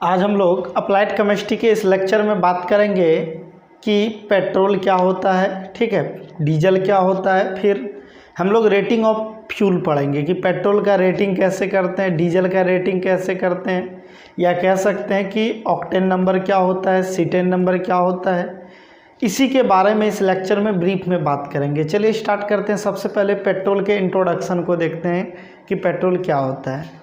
आज हम लोग अप्लाइड केमिस्ट्री के इस लेक्चर में बात करेंगे कि पेट्रोल क्या होता है, ठीक है, डीजल क्या होता है। फिर हम लोग रेटिंग ऑफ फ्यूल पढ़ेंगे कि पेट्रोल का रेटिंग कैसे करते हैं, डीजल का रेटिंग कैसे करते हैं, या कह सकते हैं कि ऑक्टेन नंबर क्या होता है, सीटेन नंबर क्या होता है। इसी के बारे में इस लेक्चर में ब्रीफ में बात करेंगे। चलिए स्टार्ट करते हैं। सबसे पहले पेट्रोल के इंट्रोडक्शन को देखते हैं कि पेट्रोल क्या होता है।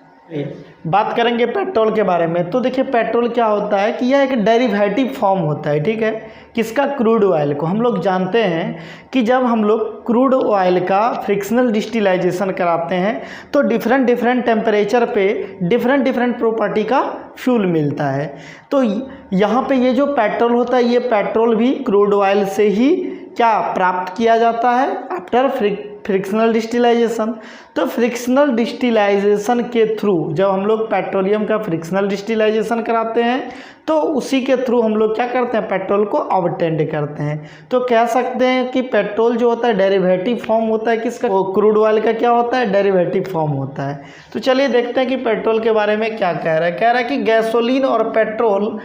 बात करेंगे पेट्रोल के बारे में। तो देखिए पेट्रोल क्या होता है कि यह एक डेरिवेटिव फॉर्म होता है, ठीक है, किसका, क्रूड ऑयल को। हम लोग जानते हैं कि जब हम लोग क्रूड ऑयल का फ्रिक्शनल डिस्टिलाइजेशन कराते हैं तो डिफरेंट डिफरेंट टेम्परेचर पे डिफरेंट डिफरेंट प्रॉपर्टी का फ्यूल मिलता है। तो यहाँ पे ये जो पेट्रोल होता है, ये पेट्रोल भी क्रूड ऑयल से ही क्या प्राप्त किया जाता है आफ्टर फ्रिक्शनल डिस्टिलाइजेशन। तो फ्रिक्शनल डिस्टिलाइजेशन के थ्रू जब हम लोग पेट्रोलियम का फ्रिक्शनल डिस्टिलाइजेशन कराते हैं तो उसी के थ्रू हम लोग क्या करते हैं, पेट्रोल को ऑब्टेंड करते हैं। तो कह सकते हैं कि पेट्रोल जो होता है डेरिवेटिव फॉर्म होता है किसका, क्रूड ऑयल का क्या होता है, डेरिवेटिव फॉर्म होता है। तो चलिए देखते हैं कि पेट्रोल के बारे में क्या कह रहा है। कह रहा है कि गैसोलीन और petrol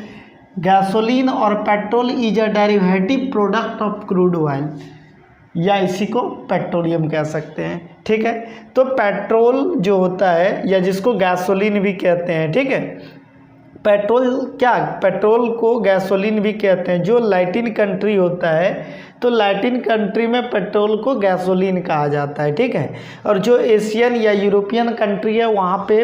is a derivative product of crude oil, या इसी को पेट्रोलियम कह सकते हैं, ठीक है। तो पेट्रोल जो होता है या जिसको गैसोलीन भी कहते हैं, ठीक है, पेट्रोल को गैसोलीन भी कहते हैं। जो लैटिन कंट्री होता है तो लैटिन कंट्री में पेट्रोल को गैसोलीन कहा जाता है, ठीक है। और जो एशियन या यूरोपियन कंट्री है वहाँ पे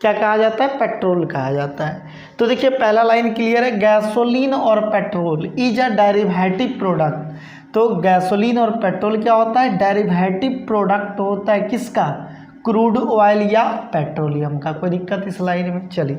क्या कहा जाता है, पेट्रोल कहा जाता है। तो देखिए पहला लाइन क्लियर है, गैसोलीन और petrol is a derivative product. तो गैसोलीन और पेट्रोल क्या होता है, डेरिवेटिव प्रोडक्ट होता है किसका, क्रूड ऑयल या पेट्रोलियम का। कोई दिक्कत इस लाइन में। चलिए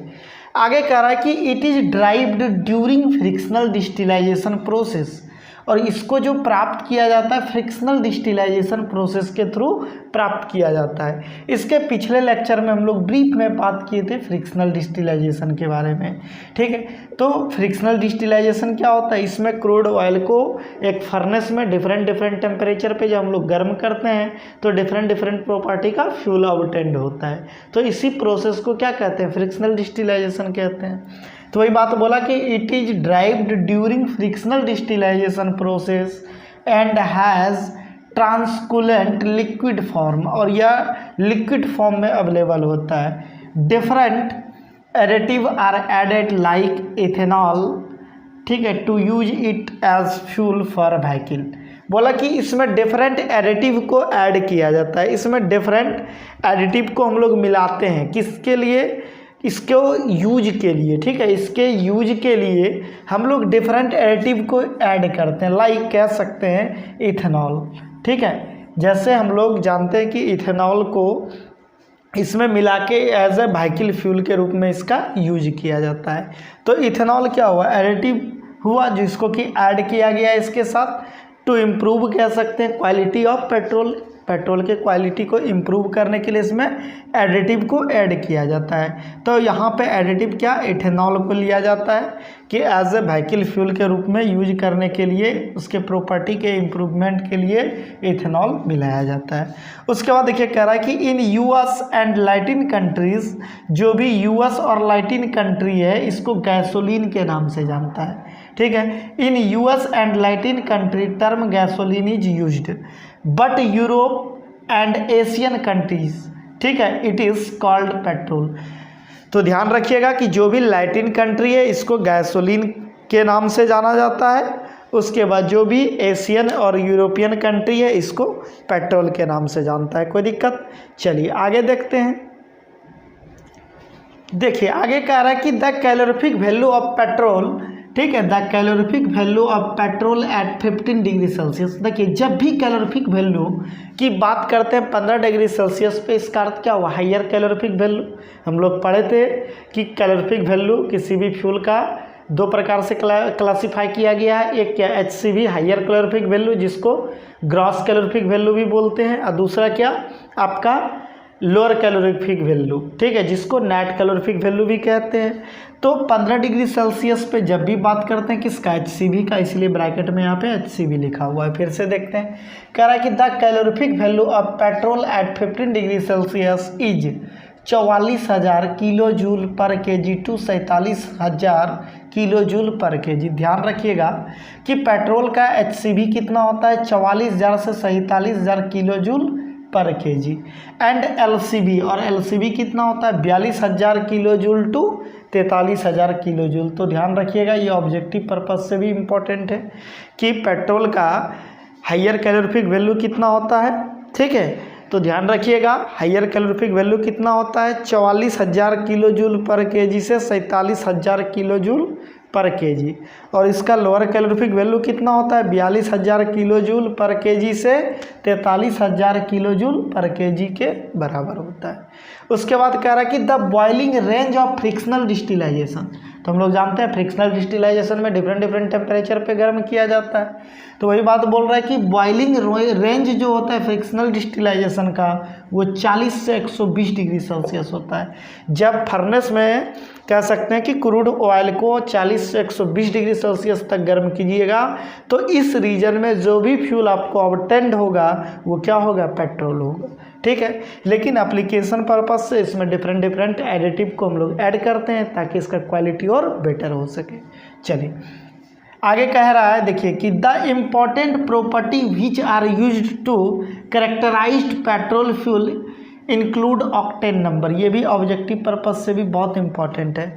आगे कह रहा है कि it is derived during fractional distillation process, और इसको जो प्राप्त किया जाता है फ्रिक्शनल डिस्टिलाइजेशन प्रोसेस के थ्रू प्राप्त किया जाता है। इसके पिछले लेक्चर में हम लोग ब्रीफ में बात किए थे फ्रिक्शनल डिस्टिलाइजेशन के बारे में, ठीक है। तो फ्रिक्शनल डिस्टिलाइजेशन क्या होता है, इसमें क्रूड ऑयल को एक फर्नेस में डिफरेंट डिफरेंट टेम्परेचर पे जब हम लोग गर्म करते हैं तो डिफरेंट डिफरेंट प्रॉपर्टी का फ्यूल ऑब्टेंड होता है। तो इसी प्रोसेस को क्या कहते हैं, फ्रिक्शनल डिस्टिलाइजेशन कहते हैं। तो वही बात बोला कि it is derived during fractional distillation process and has translucent liquid form, और यह लिक्विड फॉर्म में अवेलेबल होता है। Different additive are added like ethanol, ठीक है, to use it as fuel for vehicle. बोला कि इसमें डिफरेंट एडिटिव को ऐड किया जाता है। इसमें डिफरेंट एडिटिव को हम लोग मिलाते हैं किसके लिए, इसको यूज के लिए, ठीक है, इसके यूज के लिए हम लोग डिफरेंट एडिटिव को ऐड करते हैं। लाइक कह सकते हैं इथेनॉल, ठीक है। जैसे हम लोग जानते हैं कि इथेनॉल को इसमें मिला के एज ए व्हीकल फ्यूल के रूप में इसका यूज किया जाता है। तो इथेनॉल क्या हुआ, एडिटिव हुआ जिसको कि ऐड किया गया इसके साथ टू इम्प्रूव कह सकते हैं क्वालिटी ऑफ पेट्रोल। पेट्रोल के क्वालिटी को इम्प्रूव करने के लिए इसमें एडिटिव को ऐड किया जाता है। तो यहाँ पे एडिटिव क्या, इथेनॉल को लिया जाता है कि एज ए व्हीकल फ्यूल के रूप में यूज करने के लिए उसके प्रॉपर्टी के इम्प्रूवमेंट के लिए इथेनॉल मिलाया जाता है। उसके बाद देखिए कह रहा है कि in US and Latin countries, जो भी यूएस और लैटिन कंट्री है इसको गैसोलीन के नाम से जानता है, ठीक है। In US and Latin country term gasoline is used, but Europe and Asian countries, ठीक है, इट इज़ कॉल्ड पेट्रोल। तो ध्यान रखिएगा कि जो भी लैटिन कंट्री है इसको गैसोलीन के नाम से जाना जाता है। उसके बाद जो भी एशियन और यूरोपियन कंट्री है इसको पेट्रोल के नाम से जानता है। कोई दिक्कत। चलिए आगे देखते हैं। देखिए आगे कह रहा है कि the calorific value of petrol, ठीक है, the calorific value of petrol at 15 degree Celsius. देखिए जब भी कैलोरीफिक वैल्यू की बात करते हैं 15 डिग्री सेल्सियस पे, इसका अर्थ क्या हुआ, हाइयर कैलोरीफिक वैल्यू। हम लोग पढ़े थे कि कैलोरीफिक वैल्यू किसी भी फ्यूल का दो प्रकार से क्लासीफाई किया गया है। एक क्या, HCV हाइयर कैलोरीफिक वैल्यू जिसको ग्रॉस कैलोरीफिक वैल्यू भी बोलते हैं, और दूसरा क्या आपका लोअर कैलोरीफिक वैल्यू, ठीक है, जिसको नेट कैलोरीफिक वैल्यू भी कहते हैं। तो 15 डिग्री सेल्सियस पे जब भी बात करते हैं किसका, HCV का, इसलिए ब्रैकेट में यहाँ पे HCV लिखा हुआ है। फिर से देखते हैं, कह रहा है कि the calorific value of petrol at 15 degree Celsius is 44,000 kilo joule per KG to 47,000 kilo joule per KG. ध्यान रखिएगा कि पेट्रोल का HCV कितना होता है, 44,000 से 47,000 kilo joule per KG. And LCV, और LCV कितना होता है, 42,000 kilo joule to 43,000 kilo joule. तो ध्यान रखिएगा, ये ऑब्जेक्टिव पर्पज से भी इम्पोर्टेंट है कि पेट्रोल का हायर कैलोरीफिक वैल्यू कितना होता है। ठीक है, तो ध्यान रखिएगा हायर कैलोरीफिक वैल्यू कितना होता है, 44,000 किलो जूल पर केजी से 47,000 किलो जूल पर केजी। और इसका लोअर कैलोरीफिक वैल्यू कितना होता है, 42,000 किलो जूल पर केजी से 43,000 किलो जूल पर केजी के बराबर होता है। उसके बाद कह रहा है कि the boiling range of fractional distillation. तो हम लोग जानते हैं फ्रिक्शनल डिस्टिलाइजेशन में डिफरेंट टेम्परेचर पे गर्म किया जाता है। तो वही बात बोल रहा है कि बॉइलिंग रेंज जो होता है फ्रिक्शनल डिस्टिलाइजेशन का वो 40 से 120 डिग्री सेल्सियस होता है। जब फर्नेस में कह सकते हैं कि क्रूड ऑयल को 40 से 120 डिग्री सेल्सियस तक गर्म कीजिएगा तो इस रीजन में जो भी फ्यूल आपको ऑब्टेंड होगा वो क्या होगा, पेट्रोल होगा। ठीक है, लेकिन एप्लीकेशन पर्पज से इसमें डिफरेंट एडिटिव को हम लोग ऐड करते हैं ताकि इसका क्वालिटी और बेटर हो सके। चलिए आगे कह रहा है, देखिए कि the important property which are used to characterized petrol fuel include octane number. ये भी ऑब्जेक्टिव पर्पज से भी बहुत इंपॉर्टेंट है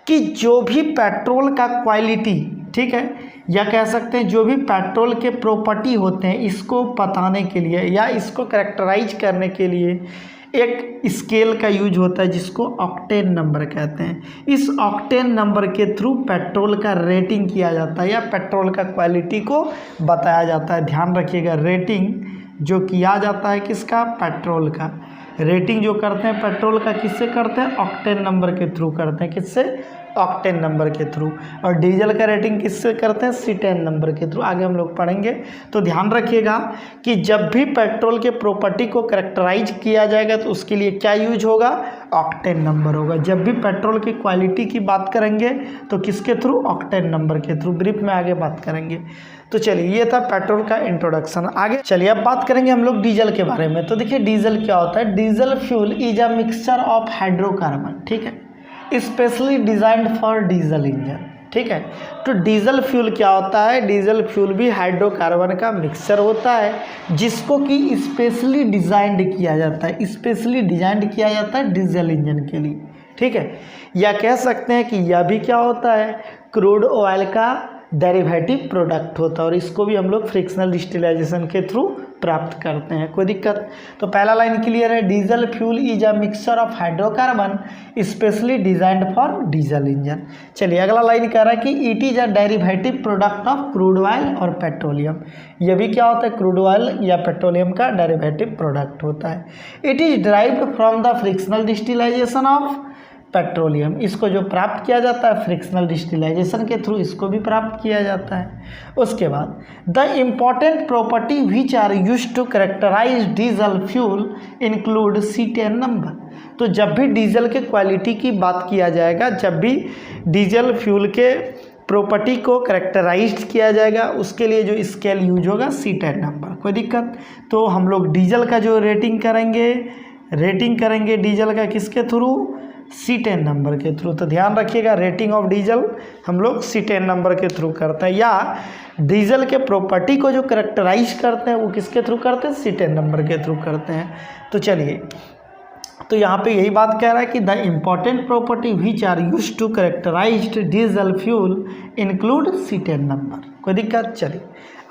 कि जो भी पेट्रोल का क्वालिटी, ठीक है, या कह सकते हैं जो भी पेट्रोल के प्रॉपर्टी होते हैं इसको बताने के लिए या इसको कैरेक्टराइज करने के लिए एक स्केल का यूज होता है जिसको ऑक्टेन नंबर कहते हैं। इस ऑक्टेन नंबर के थ्रू पेट्रोल का रेटिंग किया जाता है या पेट्रोल का क्वालिटी को बताया जाता है। ध्यान रखिएगा, रेटिंग जो किया जाता है किसका, पेट्रोल का। रेटिंग जो करते हैं पेट्रोल का किससे करते हैं, ऑक्टेन नंबर के थ्रू करते हैं। किससे, ऑक्टेन नंबर के थ्रू। और डीजल का रेटिंग किससे करते हैं, C10 नंबर के थ्रू। आगे हम लोग पढ़ेंगे। तो ध्यान रखिएगा कि जब भी पेट्रोल के प्रॉपर्टी को कैरेक्टराइज किया जाएगा तो उसके लिए क्या यूज होगा, ऑक्टेन नंबर होगा। जब भी पेट्रोल की क्वालिटी की बात करेंगे तो किसके थ्रू, ऑक्टेन नंबर के थ्रू। ब्रीफ में आगे बात करेंगे। तो चलिए ये था पेट्रोल का इंट्रोडक्शन। आगे चलिए अब बात करेंगे हम लोग डीजल के बारे में। तो देखिए डीजल क्या होता है, diesel fuel is a mixture of hydrocarbon, ठीक है, specially designed for diesel engine. ठीक है, तो डीजल फ्यूल क्या होता है, डीजल फ्यूल भी हाइड्रोकार्बन का मिक्सचर होता है जिसको कि स्पेशली डिजाइंड किया जाता है, स्पेशली डिजाइंड किया जाता है डीजल इंजन के लिए। ठीक है, या कह सकते हैं कि यह भी क्या होता है, क्रूड ऑयल का डेरिवेटिव प्रोडक्ट होता है और इसको भी हम लोग फ्रिक्शनल डिस्टिलाइजेशन के थ्रू प्राप्त करते हैं। कोई दिक्कत, तो पहला लाइन क्लियर है, diesel fuel is a mixture of hydrocarbon specially designed for diesel engine. चलिए अगला लाइन कह रहा है कि it is a derivative product of crude oil और पेट्रोलियम। यह भी क्या होता है, क्रूड ऑयल या पेट्रोलियम का डेरिवेटिव प्रोडक्ट होता है। It is derived from the fractional distillation of petroleum. इसको जो प्राप्त किया जाता है फ्रिक्शनल डिस्टिलाइजेशन के थ्रू, इसको भी प्राप्त किया जाता है। उसके बाद the important property which are used to characterize diesel fuel include C10 number. तो जब भी डीजल के क्वालिटी की बात किया जाएगा, जब भी डीजल फ्यूल के प्रॉपर्टी को कैरेक्टराइज किया जाएगा उसके लिए जो स्केल यूज होगा C10 नंबर। कोई दिक्कत, तो हम लोग डीजल का जो रेटिंग करेंगे डीजल का किसके थ्रू, C10 नंबर के थ्रू। तो ध्यान रखिएगा रेटिंग ऑफ डीजल हम लोग C10 नंबर के थ्रू करते हैं, या डीजल के प्रॉपर्टी को जो कैरेक्टराइज करते हैं वो किसके थ्रू करते हैं, C10 नंबर के थ्रू करते हैं। तो चलिए, तो यहाँ पे यही बात कह रहा है कि the important property which are use to characterized diesel fuel include C10 number. कोई दिक्कत, चलिए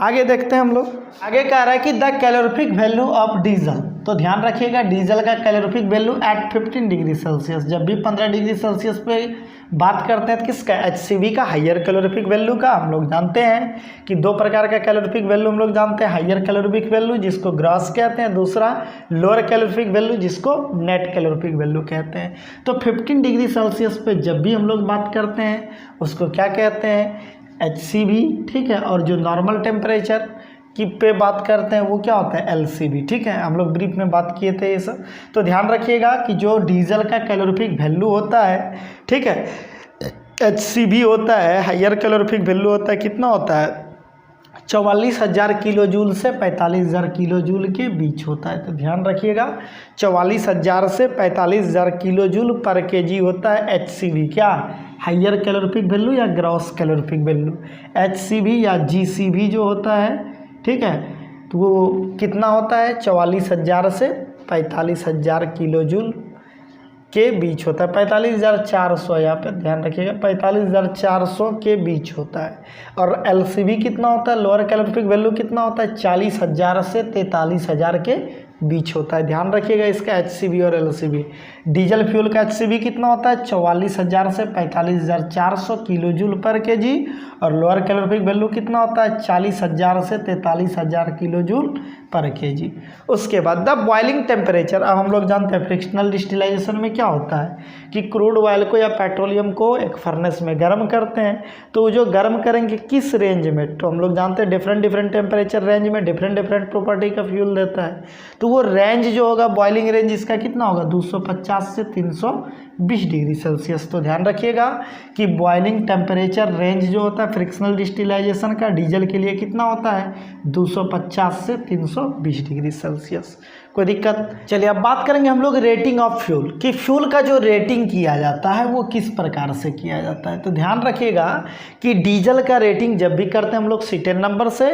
आगे देखते हैं हम लोग। आगे कह रहा है कि the calorific value of diesel. तो ध्यान रखिएगा डीजल का calorific value at 15 degree Celsius. जब भी 15 डिग्री सेल्सियस पे बात करते हैं तो किसका, HCV का, हायर कैलोरीफिक वैल्यू का। हम लोग जानते हैं कि दो प्रकार का कैलोरीफिक वैल्यू हम लोग जानते हैं, हायर कैलोरीफिक वैल्यू जिसको ग्रॉस कहते हैं, दूसरा लोअर कैलोरीफिक वैल्यू जिसको नेट कैलोरीफिक वैल्यू कहते हैं। तो 15 डिग्री सेल्सियस पे जब भी हम लोग बात करते हैं उसको क्या कहते हैं, HCV। ठीक है, और जो नॉर्मल टेम्परेचर की पे बात करते हैं वो क्या होता है, LCV। ठीक है, हम लोग ब्रीफ में बात किए थे ये सब। तो ध्यान रखिएगा कि जो डीजल का कैलोरीफिक वैल्यू होता है, ठीक है, HCV होता है, हायर कैलोरीफिक वैल्यू होता है, कितना होता है, 44,000 किलो जूल से 45,000 किलो जूल के बीच होता है। तो ध्यान रखिएगा 44,000 से 45,000 किलो जूल पर केजी होता है HCV। क्या हाइयर कैलोरीफिक वैल्यू या ग्रॉस कैलोरीफिक वैल्यू, HCV या GCV जो होता है, ठीक है, तो वो कितना होता है 44,000 से 45,000 किलो जूल के बीच होता है। 45,400 यहाँ पे ध्यान रखिएगा 45,400 के बीच होता है। और LCV कितना होता है, लोअर कैलोरीफिक वैल्यू कितना होता है 40,000 से 43,000 के बीच होता है। ध्यान रखिएगा इसका HCV और LCV। डीजल फ्यूल का HCV कितना होता है 44,000 से 45,400 किलो जूल पर केजी, और लोअर कैलोरीफिक वैल्यू कितना होता है 40,000 से 43,000 किलो जूल पर केजी। उसके बाद द बॉइलिंग टेम्परेचर। अब हम लोग जानते हैं फ्रिक्शनल डिस्टिलाइजेशन में क्या होता है कि क्रूड ऑयल को या पेट्रोलियम को एक फर्नेस में गर्म करते हैं, तो जो गर्म करेंगे किस रेंज में, तो हम लोग जानते हैं डिफरेंट टेम्परेचर रेंज में डिफरेंट प्रॉपर्टी का फ्यूल देता है। तो वो रेंज जो होगा बॉइलिंग रेंज इसका कितना होगा 250 से 320 डिग्री सेल्सियस। तो ध्यान रखिएगा कि बॉइलिंग टेम्परेचर रेंज जो होता है फ्रिक्शनल डिस्टिलाइजेशन का डीजल के लिए कितना होता है 250 से 320 डिग्री सेल्सियस। कोई दिक्कत। चलिए अब बात करेंगे हम लोग रेटिंग ऑफ फ्यूल कि फ्यूल का जो रेटिंग किया जाता है वो किस प्रकार से किया जाता है। तो ध्यान रखिएगा कि डीजल का रेटिंग जब भी करते हैं हम लोग सीटेन नंबर से,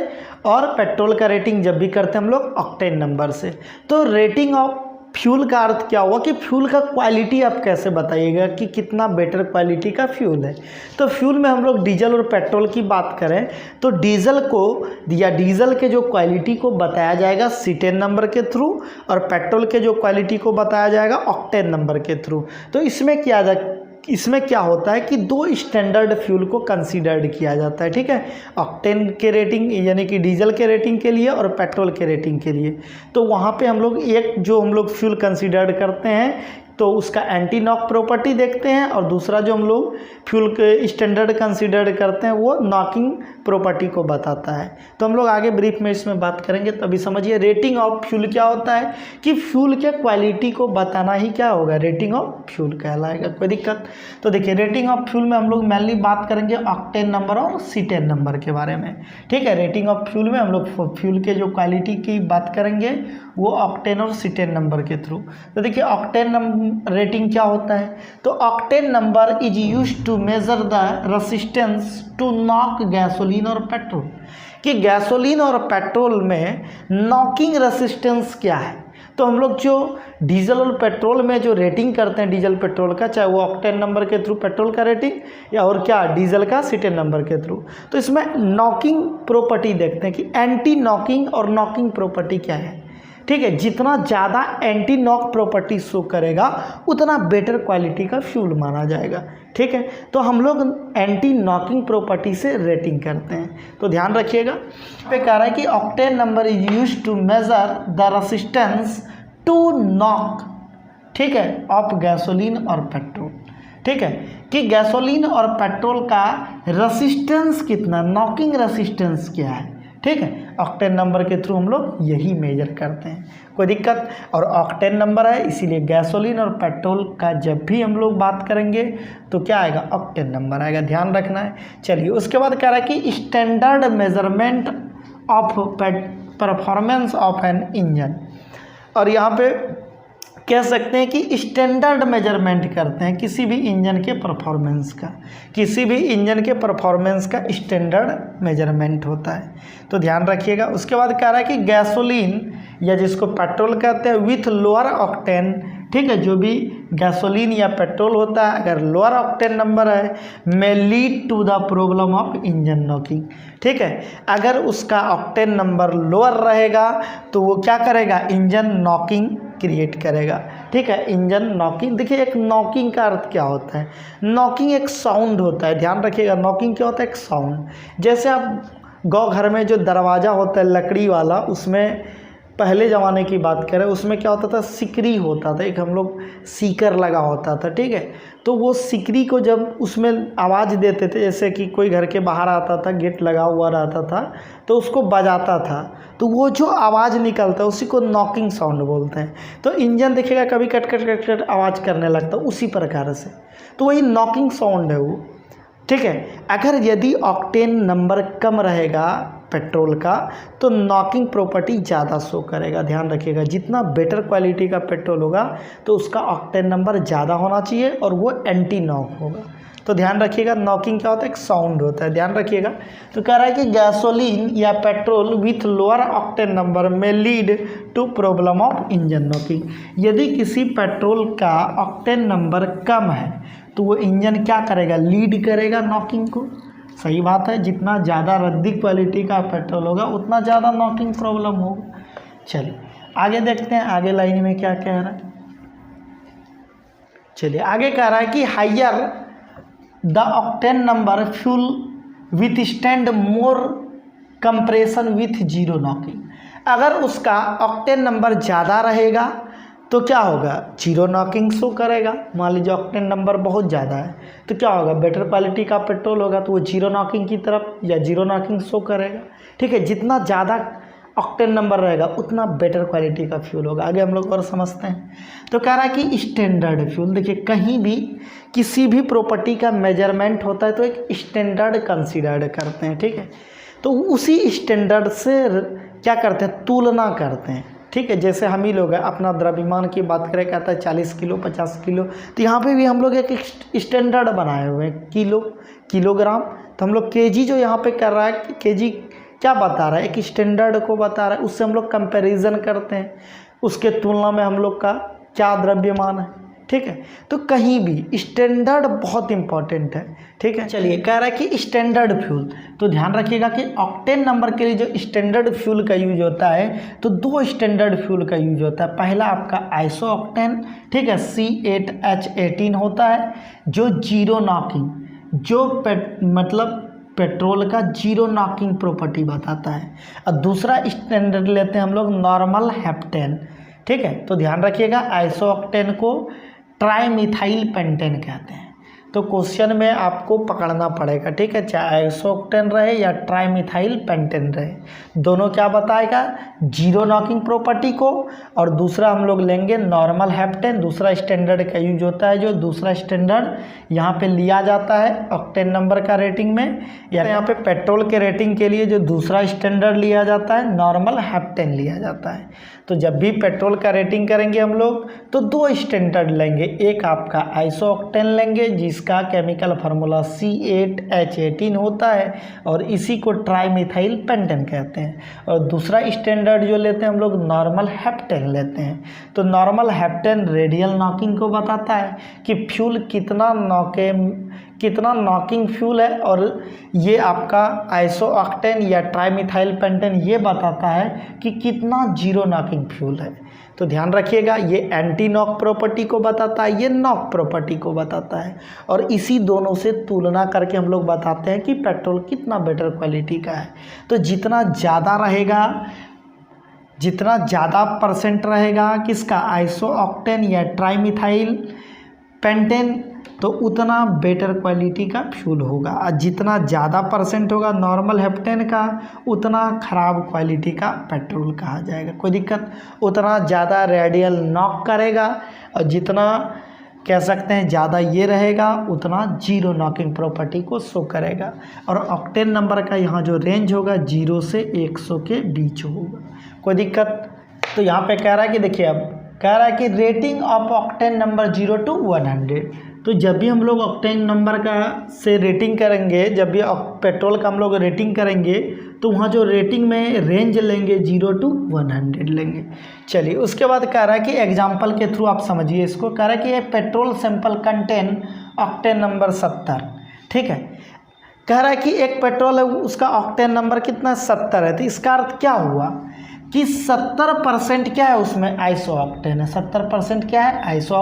और पेट्रोल का रेटिंग जब भी करते हैं हम लोग ऑक्टेन नंबर से। तो रेटिंग ऑफ फ्यूल का अर्थ क्या हुआ कि फ्यूल का क्वालिटी आप कैसे बताइएगा कि कितना बेटर क्वालिटी का फ्यूल है। तो फ्यूल में हम लोग डीजल और पेट्रोल की बात करें तो डीजल को या डीजल के जो क्वालिटी को बताया जाएगा सीटेन नंबर के थ्रू, और पेट्रोल के जो क्वालिटी को बताया जाएगा ऑक्टेन नंबर के थ्रू। तो इसमें क्या होता है कि दो स्टैंडर्ड फ्यूल को कंसीडर्ड किया जाता है, ठीक है, ऑक्टेन के रेटिंग यानी कि डीजल के रेटिंग के लिए और पेट्रोल के रेटिंग के लिए। तो वहाँ पे हम लोग एक जो हम लोग फ्यूल कंसीडर्ड करते हैं तो उसका एंटी नॉक प्रॉपर्टी देखते हैं, और दूसरा जो हम लोग फ्यूल के स्टैंडर्ड कंसीडर्ड करते हैं वो नॉकिंग प्रॉपर्टी को बताता है। तो हम लोग आगे ब्रीफ में इसमें बात करेंगे, तभी समझिए रेटिंग ऑफ फ्यूल क्या होता है कि फ्यूल के क्वालिटी को बताना ही क्या होगा रेटिंग ऑफ फ्यूल कहलाएगा। कोई दिक्कत। तो देखिए रेटिंग ऑफ फ्यूल में हम लोग मेनली बात करेंगे ऑक्टेन नंबर और सीटेन नंबर के बारे में, ठीक है। रेटिंग ऑफ फ्यूल में हम लोग फ्यूल के जो क्वालिटी की बात करेंगे वो ऑक्टेन और सीटेन नंबर के थ्रू। तो देखिए ऑक्टेन रेटिंग क्या होता है, तो octane number is used to measure the resistance to knock gasoline और पेट्रोल, कि गैसोलीन और पेट्रोल में नॉकिंग रेसिस्टेंस क्या है। तो हम लोग जो डीजल और पेट्रोल में जो रेटिंग करते हैं डीजल पेट्रोल का, चाहे वो ऑक्टेन नंबर के थ्रू पेट्रोल का रेटिंग या और क्या डीजल का सीटेन नंबर के थ्रू, तो इसमें नॉकिंग प्रॉपर्टी देखते हैं कि एंटी नॉकिंग और नॉकिंग प्रॉपर्टी क्या है, ठीक है। जितना ज़्यादा एंटी नॉक प्रॉपर्टी शो करेगा उतना बेटर क्वालिटी का फ्यूल माना जाएगा, ठीक है। तो हम लोग एंटी नॉकिंग प्रॉपर्टी से रेटिंग करते हैं। तो ध्यान रखिएगा पे कह रहा है कि octane number is used to measure the resistance to knock, ठीक है, ऑफ गैसोलीन और पेट्रोल, ठीक है, कि गैसोलीन और पेट्रोल का रेसिस्टेंस कितना, नॉकिंग रेसिस्टेंस क्या है, ठीक है। ऑक्टेन नंबर के थ्रू हम लोग यही मेजर करते हैं। कोई दिक्कत। और ऑक्टेन नंबर है इसीलिए गैसोलीन और पेट्रोल का जब भी हम लोग बात करेंगे तो क्या आएगा ऑक्टेन नंबर आएगा, ध्यान रखना है। चलिए उसके बाद कह रहा है कि standard measurement of performance of an engine, और यहाँ पे कह सकते हैं कि स्टैंडर्ड मेजरमेंट करते हैं किसी भी इंजन के परफॉर्मेंस का, किसी भी इंजन के परफॉर्मेंस का स्टैंडर्ड मेजरमेंट होता है। तो ध्यान रखिएगा। उसके बाद कह रहा है कि गैसोलीन या जिसको पेट्रोल कहते हैं विथ लोअर ऑक्टेन, ठीक है, जो भी गैसोलीन या पेट्रोल होता है अगर लोअर ऑक्टेन नंबर है may lead to the problem of engine knocking, ठीक है। अगर उसका ऑक्टेन नंबर लोअर रहेगा तो वो क्या करेगा, इंजन नॉकिंग क्रिएट करेगा, ठीक है। इंजन नॉकिंग, देखिए एक नॉकिंग का अर्थ क्या होता है, नॉकिंग एक साउंड होता है, ध्यान रखिएगा। नॉकिंग क्या होता है, एक साउंड। जैसे आप गाँव घर में जो दरवाज़ा होता है लकड़ी वाला, उसमें पहले ज़माने की बात करें उसमें क्या होता था, सिकरी होता था, एक हम लोग सीकर लगा होता था, ठीक है। तो वो सिकरी को जब उसमें आवाज़ देते थे, जैसे कि कोई घर के बाहर आता था, गेट लगा हुआ रहता था तो उसको बजाता था, तो वो जो आवाज़ निकलता है उसी को नॉकिंग साउंड बोलते हैं। तो इंजन देखिएगा कभी कट कट कट कट आवाज़ करने लगता है उसी प्रकार से, तो वही नॉकिंग साउंड है वो, ठीक है। अगर यदि ऑक्टेन नंबर कम रहेगा पेट्रोल का, तो नॉकिंग प्रॉपर्टी ज़्यादा शो करेगा। ध्यान रखिएगा, जितना बेटर क्वालिटी का पेट्रोल होगा तो उसका ऑक्टेन नंबर ज़्यादा होना चाहिए और वो एंटी नॉक होगा। तो ध्यान रखिएगा, नॉकिंग क्या होता है, एक साउंड होता है, ध्यान रखिएगा। तो कह रहा है कि गैसोलीन या petrol with lower octane number में lead to problem of engine knocking. यदि किसी पेट्रोल का ऑक्टेन नंबर कम है तो वो इंजन क्या करेगा, लीड करेगा नॉकिंग को। सही बात है, जितना ज़्यादा रद्दी क्वालिटी का पेट्रोल होगा उतना ज़्यादा नॉकिंग प्रॉब्लम होगा। चलिए आगे देखते हैं, आगे लाइन में क्या कह रहा है। चलिए आगे कह रहा है कि higher the octane number fuel withstand more compression with zero knocking. अगर उसका ऑक्टेन नंबर ज़्यादा रहेगा तो क्या होगा, जीरो नॉकिंग शो करेगा। मान लीजिए ऑक्टेन नंबर बहुत ज़्यादा है तो क्या होगा, बेटर क्वालिटी का पेट्रोल होगा तो वो जीरो नॉकिंग की तरफ या जीरो नॉकिंग शो करेगा। ठीक है, जितना ज़्यादा ऑक्टेन नंबर रहेगा उतना बेटर क्वालिटी का फ्यूल होगा। आगे हम लोग और समझते हैं। तो कह रहा है कि स्टैंडर्ड फ्यूल, देखिए कहीं भी किसी भी प्रॉपर्टी का मेजरमेंट होता है तो एक स्टैंडर्ड कंसीडर्ड करते हैं। ठीक है, तो उसी स्टैंडर्ड से क्या करते हैं, तुलना करते हैं। ठीक है, जैसे हम ही लोग हैं, अपना द्रव्यमान की बात करें, कहता है 40 किलो 50 किलो, तो यहाँ पे भी हम लोग एक स्टैंडर्ड बनाए हुए हैं, किलो किलोग्राम। तो हम लोग केजी जो यहाँ पे कर रहा है, केजी क्या बता रहा है, एक स्टैंडर्ड को बता रहा है, उससे हम लोग कंपैरिजन करते हैं, उसके तुलना में हम लोग का क्या द्रव्यमान है। ठीक है, तो कहीं भी स्टैंडर्ड बहुत इंपॉर्टेंट है। ठीक है, चलिए कह रहा है कि स्टैंडर्ड फ्यूल, तो ध्यान रखिएगा कि ऑक्टेन नंबर के लिए जो स्टैंडर्ड फ्यूल का यूज होता है तो दो स्टैंडर्ड फ्यूल का यूज होता है। पहला आपका आइसो ऑक्टेन, ठीक है, C8H18 होता है, जो जीरो नॉकिंग, जो मतलब पेट्रोल का जीरो नॉकिंग प्रॉपर्टी बताता है। और दूसरा स्टैंडर्ड लेते हैं हम लोग नॉर्मल हेप्टेन। ठीक है, तो ध्यान रखिएगा आइसो ऑक्टेन को ट्राइमिथाइल पेंटेन कहते हैं। तो क्वेश्चन में आपको पकड़ना पड़ेगा। ठीक है, चाहे आइसो ऑक्टेन रहे या ट्राइमिथाइल पेंटेन रहे, दोनों क्या बताएगा, जीरो नॉकिंग प्रॉपर्टी को। और दूसरा हम लोग लेंगे नॉर्मल हेप्टेन, दूसरा स्टैंडर्ड का यूज होता है, जो दूसरा स्टैंडर्ड यहाँ पे लिया जाता है ऑक्टेन नंबर का रेटिंग में, या यहाँ पे पेट्रोल के रेटिंग के लिए जो दूसरा स्टैंडर्ड लिया जाता है नॉर्मल हेप्टेन लिया जाता है। तो जब भी पेट्रोल का रेटिंग करेंगे हम लोग तो दो स्टैंडर्ड लेंगे, एक आपका आइसो ऑक्टेन लेंगे जिसका केमिकल फार्मूला C8H18 होता है और इसी को ट्राइमिथाइल पेंटेन कहते हैं, और दूसरा स्टैंडर्ड जो लेते हैं हम लोग नॉर्मल हेप्टेन लेते हैं। तो नॉर्मल हेप्टेन रेडियल नॉकिंग को बताता है कि फ्यूल कितना नॉकिंग फ्यूल है, और ये आपका आइसो ऑक्टेन या ट्राइमिथाइल पेंटेन ये बताता है कि कितना जीरो नॉकिंग फ्यूल है। तो ध्यान रखिएगा, ये एंटी नॉक प्रॉपर्टी को बताता है, ये नॉक प्रॉपर्टी को बताता है, और इसी दोनों से तुलना करके हम लोग बताते हैं कि पेट्रोल कितना बेटर क्वालिटी का है। तो जितना ज़्यादा रहेगा, जितना ज़्यादा परसेंट रहेगा किसका, आइसो ऑक्टेन या ट्राइमिथाइल पेंटेन, तो उतना बेटर क्वालिटी का फ्यूल होगा। और जितना ज़्यादा परसेंट होगा नॉर्मल हेप्टेन का, उतना ख़राब क्वालिटी का पेट्रोल कहा जाएगा। कोई दिक्कत, उतना ज़्यादा रेडियल नॉक करेगा, और जितना कह सकते हैं ज़्यादा ये रहेगा उतना जीरो नॉकिंग प्रॉपर्टी को शो करेगा। और ऑक्टेन नंबर का यहाँ जो रेंज होगा 0 से 100 के बीच होगा। कोई दिक्कत, तो यहाँ पे कह रहा है कि देखिए, अब कह रहा है कि rating of octane number 0 to 100। तो जब भी हम लोग ऑक्टेन नंबर का से रेटिंग करेंगे, जब भी पेट्रोल का हम लोग रेटिंग करेंगे तो वहाँ जो रेटिंग में रेंज लेंगे 0 to 100 लेंगे। चलिए उसके बाद कह रहा है कि एग्जांपल के थ्रू आप समझिए इसको। कह रहा है कि ये petrol sample contain octane number 70। ठीक है, कह रहा है कि एक पेट्रोल है उसका ऑक्टेन नंबर कितना 70 है। तो इसका अर्थ क्या हुआ कि 70% क्या है उसमें आइसो ऑक्टेन है। 70% क्या है, आइसो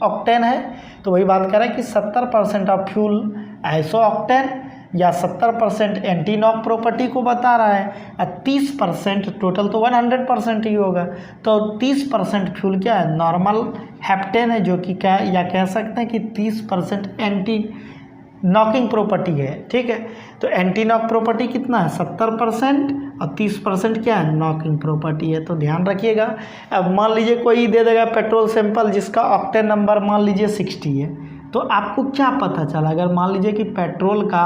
ऑक्टेन है। तो वही बात कर रहा है कि 70% ऑफ फ्यूल आइसो ऑक्टेन या 70% एंटी नॉक प्रॉपर्टी को बता रहा है, और 30% टोटल तो 100% ही होगा। तो 30% फ्यूल क्या है, नॉर्मल हेप्टेन है, जो कि क्या, या कह सकते हैं कि 30% एंटी नॉकिंग प्रॉपर्टी है। ठीक है, तो एंटी नॉक प्रॉपर्टी कितना है 70%, और 30% क्या है, नॉकिंग प्रॉपर्टी है। तो ध्यान रखिएगा। अब मान लीजिए कोई दे देगा पेट्रोल सैंपल जिसका ऑक्टेन नंबर मान लीजिए 60 है, तो आपको क्या पता चला, अगर मान लीजिए कि पेट्रोल का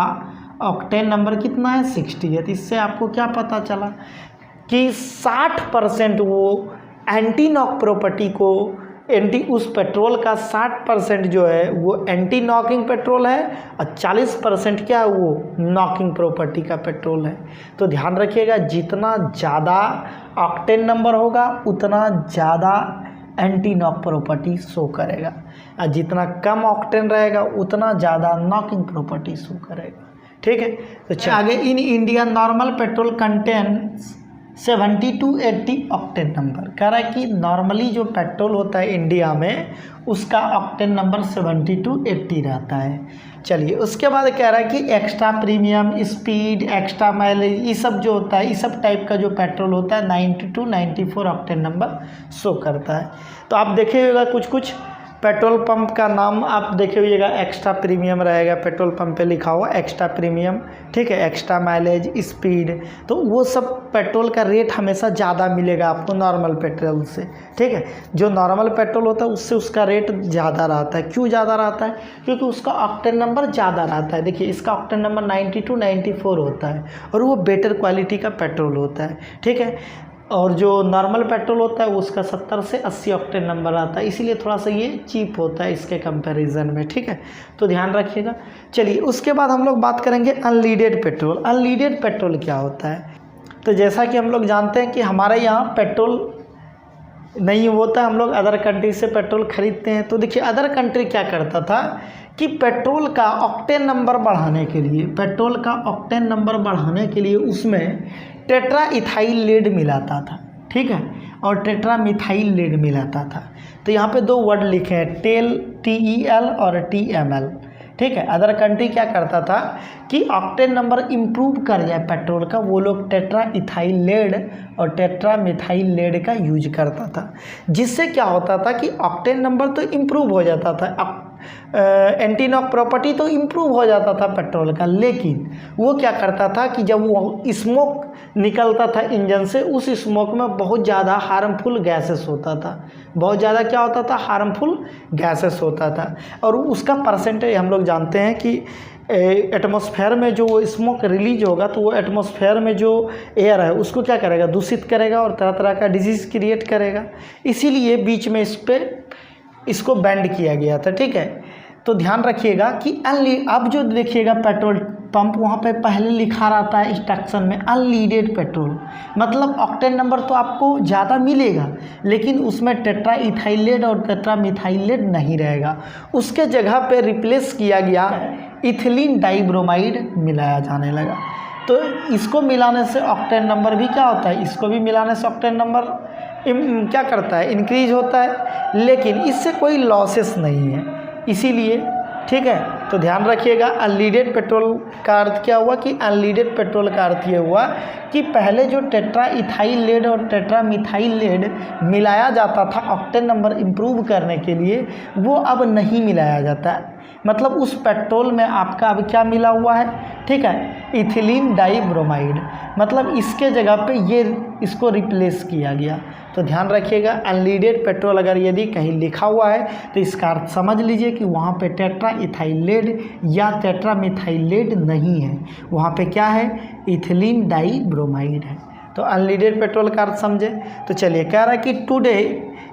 ऑक्टेन नंबर कितना है 60 है। तो इससे आपको क्या पता चला कि 60% वो एंटी नॉक प्रॉपर्टी को उस पेट्रोल का 60% जो है वो एंटी नॉकिंग पेट्रोल है और 40% क्या है वो नॉकिंग प्रॉपर्टी का पेट्रोल है। तो ध्यान रखिएगा जितना ज़्यादा ऑक्टेन नंबर होगा उतना ज़्यादा एंटी नॉक प्रॉपर्टी शो करेगा और जितना कम ऑक्टेन रहेगा उतना ज़्यादा नॉकिंग प्रॉपर्टी शो करेगा। ठीक है, तो आगे in India normal petrol contains 70 to 80 octane number. कह रहा है कि नॉर्मली जो पेट्रोल होता है इंडिया में उसका ऑक्टेन नंबर 70 to 80 रहता है। चलिए उसके बाद कह रहा है कि extra premium, speed, extra mileage, ये सब जो होता है, ये सब टाइप का जो पेट्रोल होता है 90 to 94 ऑक्टेन नंबर शो करता है। तो आप देखिएगा कुछ कुछ पेट्रोल पंप का नाम आप देखे हुएगा, एक्स्ट्रा प्रीमियम रहेगा, पेट्रोल पंप पे लिखा हुआ एक्स्ट्रा प्रीमियम। ठीक है, एक्स्ट्रा माइलेज, स्पीड, तो वो सब पेट्रोल का रेट हमेशा ज़्यादा मिलेगा आपको नॉर्मल पेट्रोल से। ठीक है, जो नॉर्मल पेट्रोल होता है उससे उसका रेट ज़्यादा रहता है। क्यों ज़्यादा रहता है? क्योंकि उसका ऑक्टेन नंबर ज़्यादा रहता है। देखिए इसका ऑक्टेन नंबर 90 to 94 होता है और वो बेटर क्वालिटी का पेट्रोल होता है। ठीक है, और जो नॉर्मल पेट्रोल होता है उसका 70 से 80 ऑक्टेन नंबर आता है, इसीलिए थोड़ा सा ये चीप होता है इसके कंपैरिजन में। ठीक है, तो ध्यान रखिएगा। चलिए उसके बाद हम लोग बात करेंगे अनलीडेड पेट्रोल। अनलीडेड पेट्रोल क्या होता है? तो जैसा कि हम लोग जानते हैं कि हमारे यहाँ पेट्रोल नहीं होता, हम लोग अदर कंट्री से पेट्रोल खरीदते हैं। तो देखिए अदर कंट्री क्या करता था कि पेट्रोल का ऑक्टेन नंबर बढ़ाने के लिए, पेट्रोल का ऑक्टेन नंबर बढ़ाने के लिए उसमें टेट्रा इथाइल लेड मिलाता था। ठीक है, और टेट्रा मिथाइल लेड मिलाता था। तो यहाँ पे दो वर्ड लिखे हैं, TEL और TML। ठीक है, अदर कंट्री क्या करता था कि ऑक्टेन नंबर इम्प्रूव कर जाए पेट्रोल का, वो लोग टेट्रा इथाइल लेड और टेट्रा मिथाइल लेड का यूज करता था, जिससे क्या होता था कि ऑक्टेन नंबर तो इम्प्रूव हो जाता था, एंटी नॉक प्रॉपर्टी तो इम्प्रूव हो जाता था पेट्रोल का। लेकिन वो क्या करता था कि जब वो स्मोक निकलता था इंजन से, उस स्मोक में बहुत ज़्यादा हार्मफुल गैसेस होता था, बहुत ज़्यादा क्या होता था, हार्मफुल गैसेस होता था। और उसका परसेंटेज हम लोग जानते हैं कि एटमॉस्फेयर में जो वो स्मोक रिलीज होगा तो वो एटमॉस्फेयर में जो एयर है उसको क्या करेगा, दूषित करेगा और तरह तरह का डिजीज़ क्रिएट करेगा। इसीलिए बीच में इसको बैंड किया गया था। ठीक है, तो ध्यान रखिएगा कि अब जो देखिएगा पेट्रोल पंप वहाँ पे पहले लिखा रहता है इंस्ट्रक्शन में अनलीडेड पेट्रोल, मतलब ऑक्टेन नंबर तो आपको ज़्यादा मिलेगा लेकिन उसमें टेट्रा इथाइलेट और टेट्रा मिथाइलेट नहीं रहेगा। उसके जगह पे रिप्लेस किया गया इथिलीन डाइब्रोमाइड मिलाया जाने लगा। तो इसको मिलाने से ऑक्टेन नंबर भी क्या होता है, इसको भी मिलाने से ऑक्टेन नंबर क्या करता है, इंक्रीज होता है, लेकिन इससे कोई लॉसेस नहीं है। इसीलिए ठीक है, तो ध्यान रखिएगा अनलीडेड पेट्रोल का अर्थ क्या हुआ कि अनलीडेड पेट्रोल का अर्थ ये हुआ कि पहले जो टेट्रा इथाइल लेड और टेट्रा मिथाइल लेड मिलाया जाता था ऑक्टेन नंबर इम्प्रूव करने के लिए, वो अब नहीं मिलाया जाता है। मतलब उस पेट्रोल में आपका अब क्या मिला हुआ है, ठीक है, इथिलीन डाइब्रोमाइड, मतलब इसके जगह पे ये इसको रिप्लेस किया गया। तो ध्यान रखिएगा अनलीडेड पेट्रोल अगर यदि कहीं लिखा हुआ है तो इसका अर्थ समझ लीजिए कि वहाँ पे टेट्रा इथाइलेट या टेट्रा मिथाइलेट नहीं है, वहाँ पे क्या है, इथिलीन डाइब्रोमाइड है। तो अनलीडेड पेट्रोल का अर्थ समझे। तो चलिए कह रहा है कि today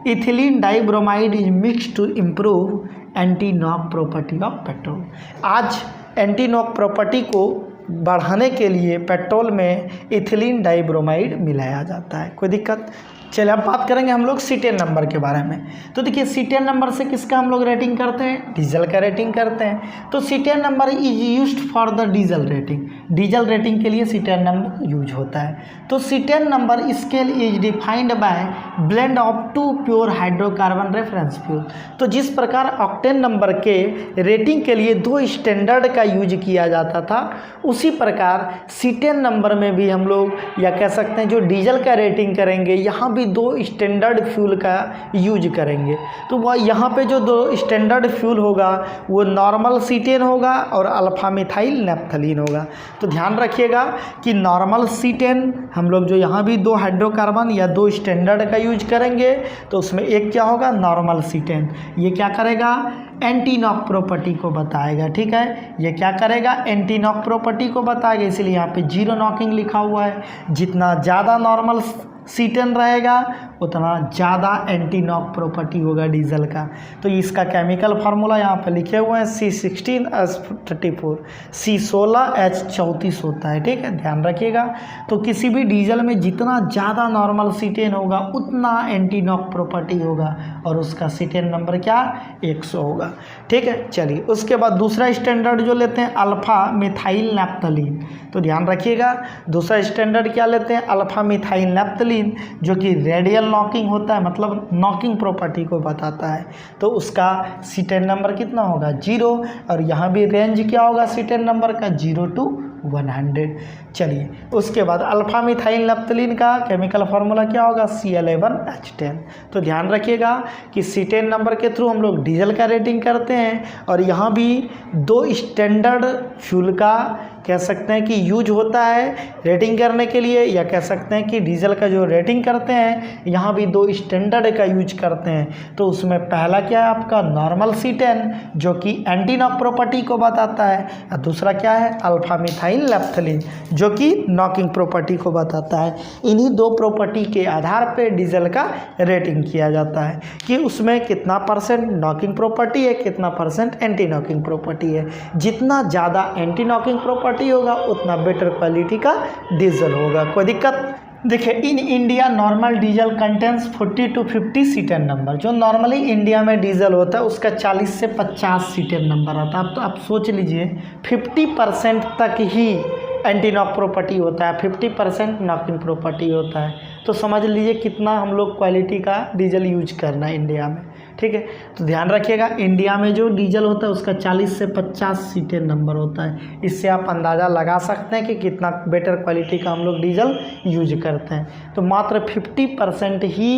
ethylene dibromide is mix to improve anti knock property of petrol. आज एंटी नॉक प्रॉपर्टी को बढ़ाने के लिए पेट्रोल में इथिलीन डाइब्रोमाइड मिलाया जाता है। कोई दिक्कत? चलिए अब बात करेंगे हम लोग सीटेन नंबर के बारे में। तो देखिए सीटेन नंबर से किसका हम लोग रेटिंग करते हैं, डीजल का रेटिंग करते हैं। तो cetane number is used for the diesel rating, diesel rating के लिए सीटेन नंबर यूज होता है। तो cetane number scale is defined by blend of two pure hydrocarbon reference fuel. तो जिस प्रकार ऑक्टेन नंबर के रेटिंग के लिए दो स्टैंडर्ड का यूज किया जाता था, उसी प्रकार सीटेन नंबर में भी हम लोग या कह सकते हैं जो डीजल का रेटिंग करेंगे यहाँ भी भी 2 स्टैंडर्ड फ्यूल का यूज करेंगे। तो वह यहाँ पे जो 2 स्टैंडर्ड फ्यूल होगा वो नॉर्मल सीटेन होगा और अल्फा मिथाइल नैप्थलीन होगा। तो ध्यान रखिएगा कि नॉर्मल सीटेन हम लोग जो यहाँ भी 2 हाइड्रोकार्बन या 2 स्टैंडर्ड का यूज करेंगे, तो उसमें एक क्या होगा, नॉर्मल सीटेन। ये क्या करेगा, एंटी नॉक प्रॉपर्टी को बताएगा। ठीक है, ये क्या करेगा, एंटी नॉक प्रॉपर्टी को बताएगा, इसलिए यहाँ पे 0 नॉकिंग लिखा हुआ है। जितना ज़्यादा नॉर्मल सीटेन रहेगा उतना ज़्यादा एंटी नॉक प्रॉपर्टी होगा डीजल का। तो इसका केमिकल फार्मूला यहाँ पे लिखे हुए हैं, C16H34 C16H34 होता है। ठीक है, ध्यान रखिएगा। तो किसी भी डीजल में जितना ज़्यादा नॉर्मल सीटेन होगा उतना एंटी नॉक प्रॉपर्टी होगा और उसका सीटेन नंबर क्या, 100 होगा। ठीक है, चलिए उसके बाद दूसरा स्टैंडर्ड जो लेते हैं अल्फा मिथाइल नैप्थलीन। तो ध्यान रखिएगा, दूसरा स्टैंडर्ड क्या लेते हैं, अल्फा मिथाइल नैप्थलीन, जो कि रेडियल नॉकिंग होता है, मतलब नॉकिंग प्रॉपर्टी को बताता है। तो उसका सीटेन नंबर कितना होगा, 0, और यहाँ भी रेंज क्या होगा सीटेन नंबर का, 0 to 100। चलिए उसके बाद अल्फा मिथाइल नैप्थलीन का केमिकल फार्मूला क्या होगा, Cl11H10। तो ध्यान रखिएगा कि सीटेन नंबर के थ्रू हम लोग डीजल का रेटिंग करते हैं, और यहाँ भी 2 स्टैंडर्ड फ्यूल का कह सकते हैं कि यूज होता है रेटिंग करने के लिए, या कह सकते हैं कि डीजल का जो रेटिंग करते हैं यहाँ भी 2 स्टैंडर्ड का यूज करते हैं। तो उसमें पहला क्या है आपका, नॉर्मल सीटेन, जो कि एंटी नॉक प्रॉपर्टी को बताता है, और दूसरा क्या है, अल्फा मिथाइल नैप्थलीन, जो कि नॉकिंग प्रॉपर्टी को बताता है। इन्हीं 2 प्रॉपर्टी के आधार पर डीजल का रेटिंग किया जाता है कि उसमें कितना % नॉकिंग प्रॉपर्टी है, कितना % एंटी नॉकिंग प्रॉपर्टी है। जितना ज़्यादा एंटी नॉकिंग प्रॉपर्टी होगा उतना बेटर क्वालिटी का डीजल होगा। कोई दिक्कत, देखिए in India normal diesel contains 40 to 50 cetane number. जो नॉर्मली इंडिया में डीजल होता है उसका 40 से 50 सीटेन नंबर आता है। अब तो आप सोच लीजिए 50% तक ही एंटी नॉक प्रॉपर्टी होता है, 50% नॉकिंग प्रॉपर्टी होता है। तो समझ लीजिए कितना हम लोग क्वालिटी का डीजल यूज करना है इंडिया में। ठीक है, तो ध्यान रखिएगा इंडिया में जो डीजल होता है उसका 40 से 50 सीटेन नंबर होता है। इससे आप अंदाज़ा लगा सकते हैं कि कितना बेटर क्वालिटी का हम लोग डीजल यूज करते हैं। तो मात्र 50% ही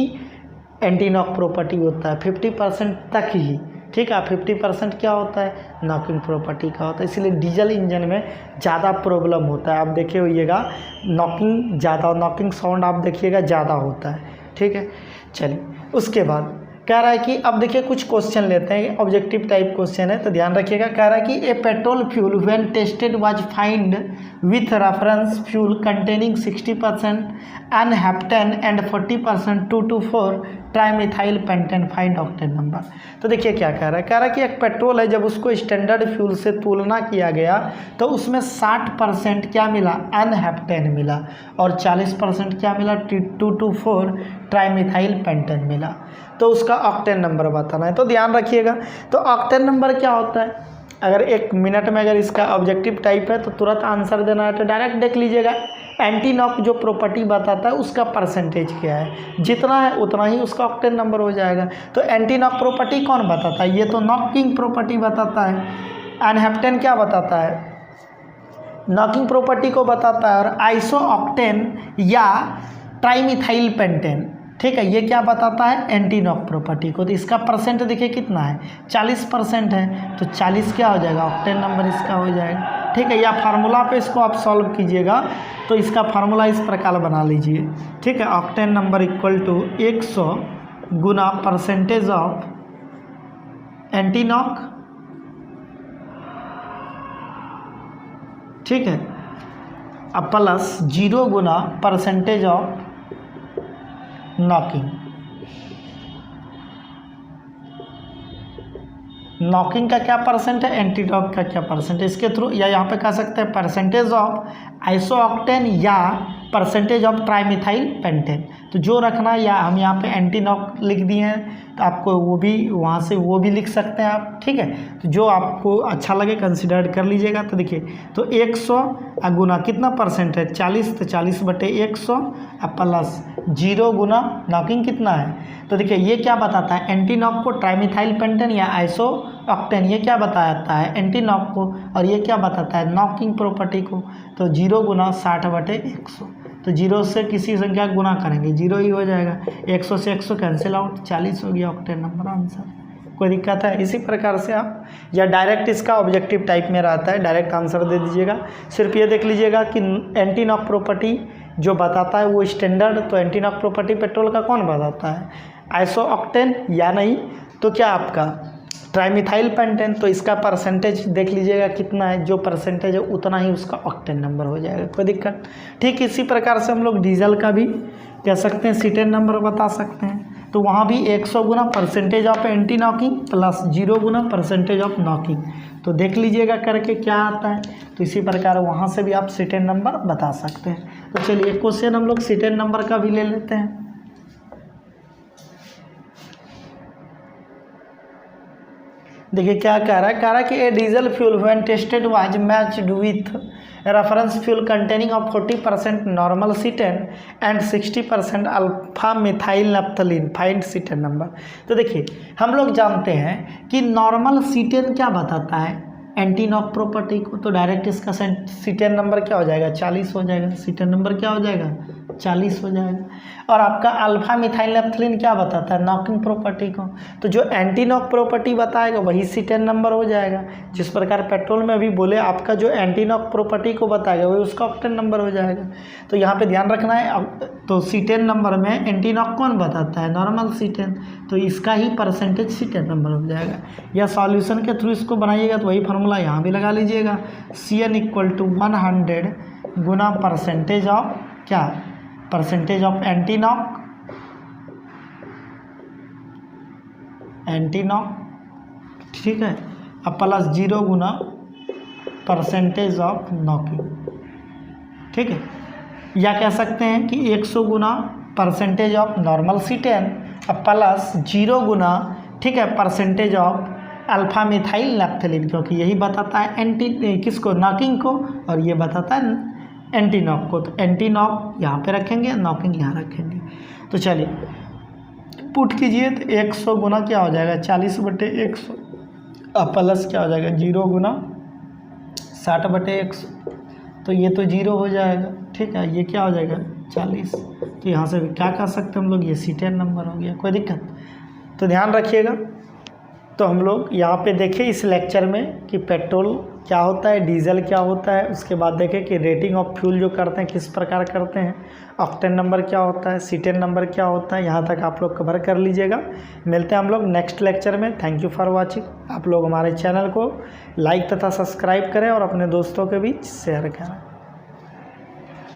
एंटी नॉक प्रॉपर्टी होता है, 50% तक ही। ठीक है, 50% क्या होता है, नॉकिंग प्रॉपर्टी का होता है। इसलिए डीजल इंजन में ज़्यादा प्रॉब्लम होता है। आप देखे होइएगा नॉकिंग ज़्यादा, नॉकिंग साउंड आप देखिएगा ज़्यादा होता है। ठीक है, चलिए उसके बाद कह रहा है कि अब देखिए कुछ क्वेश्चन लेते हैं, ऑब्जेक्टिव टाइप क्वेश्चन है, तो ध्यान रखिएगा। कह रहा है कि a petrol fuel when tested was find with reference fuel containing 60% n heptane and 40% 2,2,4 trimethyl pentane find octane number. तो देखिए क्या कह रहा है, कह रहा है कि एक पेट्रोल है, जब उसको स्टैंडर्ड फ्यूल से तुलना किया गया तो उसमें 60% क्या मिला, एनहेप्टेन मिला, और 40% क्या मिला, 2,2,4 ट्राइमिथाइल पेंटेन मिला। तो उसका ऑक्टेन नंबर बताना है। तो ध्यान रखिएगा, तो ऑक्टेन नंबर क्या होता है, अगर 1 मिनट में अगर इसका ऑब्जेक्टिव टाइप है तो तुरंत आंसर देना है। तो डायरेक्ट देख लीजिएगा, एंटी नॉक जो प्रॉपर्टी बताता है उसका परसेंटेज क्या है, जितना है उतना ही उसका ऑक्टेन नंबर हो जाएगा। तो एंटी नॉक प्रॉपर्टी कौन बताता है, ये तो नॉकिंग प्रॉपर्टी बताता है। एनहेप्टेन क्या बताता है, नॉकिंग प्रॉपर्टी को बताता है। और आइसो ऑक्टेन या ट्राइमिथाइल पेंटेन, ठीक है, ये क्या बताता है, एंटी नॉक प्रॉपर्टी को। तो इसका परसेंट देखिए कितना है, 40% है। तो 40 क्या हो जाएगा, ऑक्टेन नंबर इसका हो जाएगा। ठीक है, या फार्मूला पे इसको आप सॉल्व कीजिएगा तो इसका फार्मूला इस प्रकार बना लीजिए। ठीक है, ऑक्टेन नंबर इक्वल टू 100 गुना परसेंटेज ऑफ एंटी नॉक, ठीक है, अब प्लस 0 गुना परसेंटेज ऑफ नॉकिंग। नॉकिंग का क्या परसेंट है, एंटी नॉक का क्या परसेंट है, इसके थ्रू, या यहाँ पे कह सकते हैं परसेंटेज ऑफ आइसो ऑक्टेन या परसेंटेज ऑफ ट्राइमिथाइल पेंटेन। तो जो रखना है, या हम यहाँ पे एंटी नॉक लिख दिए हैं तो आपको वो भी वहाँ से वो भी लिख सकते हैं आप। ठीक है, तो जो आपको अच्छा लगे कंसिडर कर लीजिएगा। तो देखिए, तो 100 गुना कितना परसेंट है, 40, तो 40/100 प्लस 0 गुना नॉकिंग कितना है। तो देखिए ये क्या बताता है, एंटी नॉक को ट्राइमिथाइल पेंटेन या आइसो ऑक्टेन, ये क्या बताता है, एंटी नॉक को, और ये क्या बताता है, नॉकिंग प्रॉपर्टी को। तो 0 गुना 60/100। तो 0 से किसी संख्या गुना करेंगे 0 ही हो जाएगा, 100 से 100 कैंसिल आउट, 40 हो गया ऑक्टेन नंबर आंसर। कोई दिक्कत है? इसी प्रकार से आप या डायरेक्ट इसका ऑब्जेक्टिव टाइप में रहता है, डायरेक्ट आंसर दे दीजिएगा। सिर्फ ये देख लीजिएगा कि एंटी नॉक प्रॉपर्टी जो बताता है वो स्टैंडर्ड, तो एंटी नॉक प्रॉपर्टी पेट्रोल का कौन बताता है? आइसो ऑक्टेन या नहीं तो क्या आपका ट्राइमिथाइल पेंटेन, तो इसका परसेंटेज देख लीजिएगा कितना है, जो परसेंटेज है उतना ही उसका ऑक्टेन नंबर हो जाएगा। कोई दिक्कत? ठीक इसी प्रकार से हम लोग डीजल का भी कह सकते हैं सीटेन नंबर बता सकते हैं। तो वहाँ भी 100 गुना percentage of anti knocking plus 0 गुना परसेंटेज ऑफ नॉकिंग, तो देख लीजिएगा करके क्या आता है। तो इसी प्रकार वहाँ से भी आप सीटेन नंबर बता सकते हैं। तो चलिए एक क्वेश्चन हम लोग सीटेन नंबर का भी ले लेते हैं। देखिए क्या कह रहा है कि a diesel fuel when tested was matched with reference fuel containing of 40% normal cetane and 60% alpha methyl naphthalene, find cetane number. तो देखिए हम लोग जानते हैं कि नॉर्मल सीटेन क्या बताता है, एंटी नॉक प्रॉपर्टी को, तो डायरेक्ट इसका सीटेन नंबर क्या हो जाएगा? 40 हो जाएगा। सीटेन नंबर क्या हो जाएगा? 40 हो जाएगा। और आपका अल्फा मिथाइल नैप्थलीन क्या बताता है? नॉकिंग प्रॉपर्टी को, तो जो एंटी नॉक प्रॉपर्टी बताएगा वही सीटेन नंबर हो जाएगा। जिस प्रकार पेट्रोल में अभी बोले आपका जो एंटी नॉक प्रॉपर्टी को बताएगा वही उसका ऑक्टेन नंबर हो जाएगा। तो यहाँ पे ध्यान रखना है। तो सीटेन नंबर में एंटी नॉक कौन बताता है? नॉर्मल सीटेन, तो इसका ही परसेंटेज सीटेन नंबर हो जाएगा। या सॉल्यूशन के थ्रू इसको बनाइएगा तो वही फार्मूला यहाँ भी लगा लीजिएगा, CN = 100 गुना परसेंटेज ऑफ क्या? परसेंटेज ऑफ एंटी नॉक ठीक है, अब प्लस 0 गुना परसेंटेज ऑफ नॉकिंग, ठीक है। या कह सकते हैं कि 100 गुना परसेंटेज ऑफ नॉर्मल सीटेन अब प्लस 0 गुना, ठीक है, percentage of alpha methyl naphthalene, क्योंकि यही बताता है एंटी किसको? नॉकिंग को, और ये बताता है एंटी नॉक को। तो एंटी नॉक यहाँ पे रखेंगे, नॉकिंग यहाँ रखेंगे। तो चलिए पुट कीजिए, तो 100 गुना क्या हो जाएगा? 40/100 अब प्लस क्या हो जाएगा? 0 गुना 60/100, तो ये तो 0 हो जाएगा, ठीक है। ये क्या हो जाएगा? 40। तो यहाँ से क्या कर सकते हैं हम लोग? ये सीटेन नंबर हो गया। कोई दिक्कत? तो ध्यान रखिएगा। तो हम लोग यहाँ पे देखें इस लेक्चर में कि पेट्रोल क्या होता है, डीजल क्या होता है, उसके बाद देखें कि रेटिंग ऑफ फ्यूल जो करते हैं किस प्रकार करते हैं, ऑक्टेन नंबर क्या होता है, सीटेन नंबर क्या होता है, यहाँ तक आप लोग कवर कर लीजिएगा। मिलते हैं हम लोग नेक्स्ट लेक्चर में। Thank you for watching. आप लोग हमारे चैनल को लाइक तथा सब्सक्राइब करें और अपने दोस्तों के बीच शेयर करें।